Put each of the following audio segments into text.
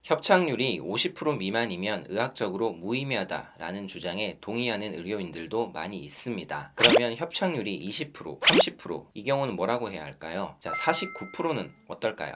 협착률이 50% 미만이면 의학적으로 무의미하다라는 주장에 동의하는 의료인들도 많이 있습니다. 그러면 협착률이 20%, 30%이 경우는 뭐라고 해야 할까요? 자, 49%는 어떨까요?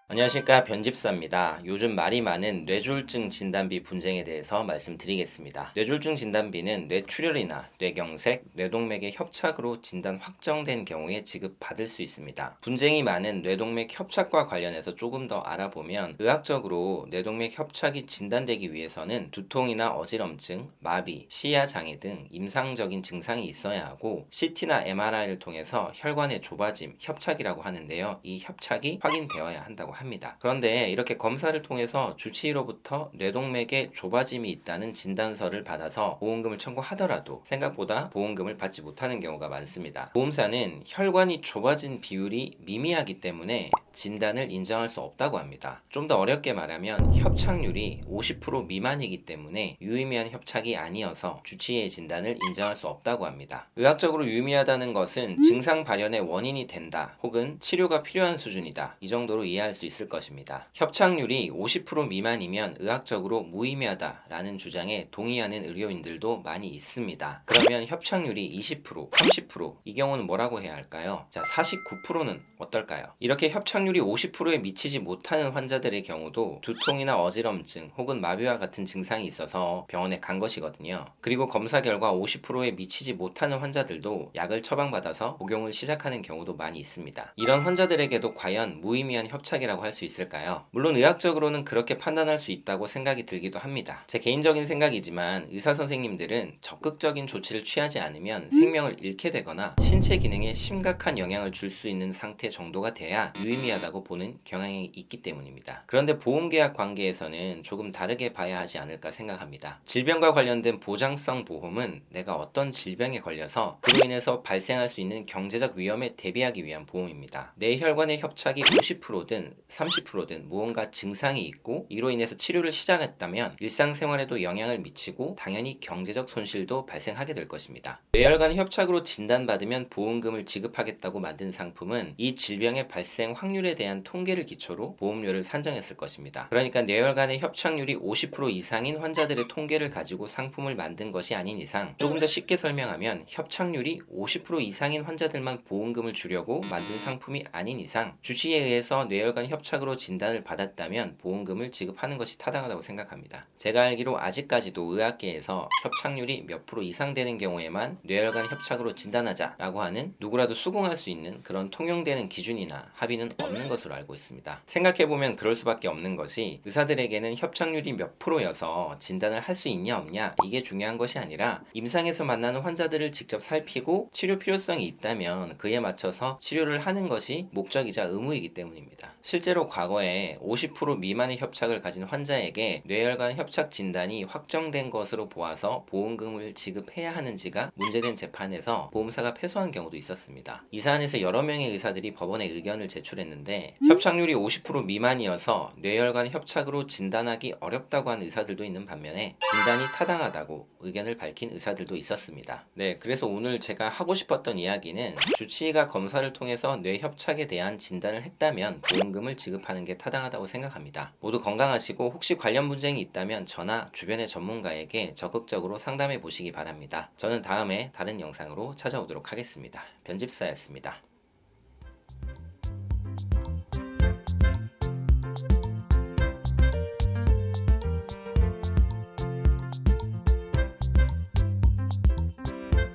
안녕하십니까, 변집사입니다. 요즘 말이 많은 뇌졸중 진단비 분쟁에 대해서 말씀드리겠습니다. 뇌졸중 진단비는 뇌출혈이나 뇌경색, 뇌동맥의 협착으로 진단 확정된 경우에 지급받을 수 있습니다. 분쟁이 많은 뇌동맥 협착과 관련해서 조금 더 알아보면 의학적으로 뇌동맥 협착이 진단되기 위해서는 두통이나 어지럼증, 마비, 시야장애 등 임상적인 증상이 있어야 하고 CT나 MRI를 통해서 혈관의 좁아짐, 협착이라고 하는데요. 이 협착이 확인되어야 한다고 합니다. 그런데 이렇게 검사를 통해서 주치의로부터 뇌동맥에 좁아짐이 있다는 진단서를 받아서 보험금을 청구하더라도 생각보다 보험금을 받지 못하는 경우가 많습니다. 보험사는 혈관이 좁아진 비율이 미미하기 때문에 진단을 인정할 수 없다고 합니다. 좀 더 어렵게 말하면 협착률이 50% 미만이기 때문에 유의미한 협착이 아니어서 주치의의 진단을 인정할 수 없다고 합니다. 의학적으로 유의미하다는 것은 증상 발현의 원인이 된다 혹은 치료가 필요한 수준이다, 이 정도로 이해할 수 있을 것입니다. 협착률이 50% 미만이면 의학적으로 무의미하다라는 주장에 동의하는 의료인들도 많이 있습니다. 그러면 협착률이 20%, 30%이 경우는 뭐라고 해야 할까요? 자, 49%는 어떨까요? 이렇게 협착률이 50%에 미치지 못하는 환자들의 경우도 두통이나 어지럼증 혹은 마비와 같은 증상이 있어서 병원에 간 것이거든요. 그리고 검사 결과 50%에 미치지 못하는 환자들도 약을 처방받아서 복용을 시작하는 경우도 많이 있습니다. 이런 환자들에게도 과연 무의미한 협착이라고 할 수 있을까요? 물론 의학적으로는 그렇게 판단할 수 있다고 생각이 들기도 합니다. 제 개인적인 생각이지만 의사 선생님들은 적극적인 조치를 취하지 않으면 생명을 잃게 되거나 신체 기능에 심각한 영향을 줄 수 있는 상태 정도가 돼야 유의미하다고 보는 경향이 있기 때문입니다. 그런데 보험계약 관계에서는 조금 다르게 봐야 하지 않을까 생각합니다. 질병과 관련된 보장성 보험은 내가 어떤 질병에 걸려서 그로 인해서 발생할 수 있는 경제적 위험에 대비하기 위한 보험입니다. 뇌혈관의 협착이 50%든 30%든 무언가 증상이 있고 이로 인해서 치료를 시작했다면 일상생활에도 영향을 미치고 당연히 경제적 손실도 발생하게 될 것입니다. 뇌혈관 협착으로 진단받으면 보험금을 지급하겠다고 만든 상품은 이 질병의 발생 확률에 대한 통계를 기초로 보험료를 산정했을 것입니다. 그러니까 뇌혈관의 협착률이 50% 이상인 환자들의 통계를 가지고 상품을 만든 것이 아닌 이상, 조금 더 쉽게 설명하면 협착률이 50% 이상인 환자들만 보험금을 주려고 만든 상품이 아닌 이상 주치의에 의해서 뇌혈관 협착으로 진단을 받았다면 보험금을 지급하는 것이 타당하다고 생각합니다. 제가 알기로 아직까지도 의학계에서 협착률이 몇 프로 이상 되는 경우에만 뇌혈관 협착으로 진단하자라고 하는 누구라도 수긍할 수 있는 그런 통용되는 기준이나 합의는 없는 것으로 알고 있습니다. 생각해보면 그럴 수밖에 없는 것이 의사들에게는 협착률이 몇 프로여서 진단을 할 수 있냐 없냐 이게 중요한 것이 아니라 임상에서 만나는 환자들을 직접 살피고 치료 필요성이 있다면 그에 맞춰서 치료를 하는 것이 목적이자 의무이기 때문입니다. 실제로 과거에 50% 미만의 협착을 가진 환자에게 뇌혈관 협착 진단이 확정된 것으로 보아서 보험금을 지급해야 하는지가 문제된 재판에서 보험사가 패소한 경우도 있었습니다. 이 사안에서 여러 명의 의사들이 법원에 의견을 제출했는데 협착률이 50% 미만이어서 뇌혈관 협착으로 진단하기 어렵다고 하는 의사들도 있는 반면에 진단이 타당하다고 의견을 밝힌 의사들도 있었습니다. 네, 그래서 오늘 제가 하고 싶었던 이야기는 주치의가 검사를 통해서 뇌협착에 대한 진단을 했다면 보험금을 지급하는 게 타당하다고 생각합니다. 모두 건강하시고 혹시 관련 분쟁이 있다면 저나 주변의 전문가에게 적극적으로 상담해 보시기 바랍니다. 저는 다음에 다른 영상으로 찾아오도록 하겠습니다. 변집사였습니다.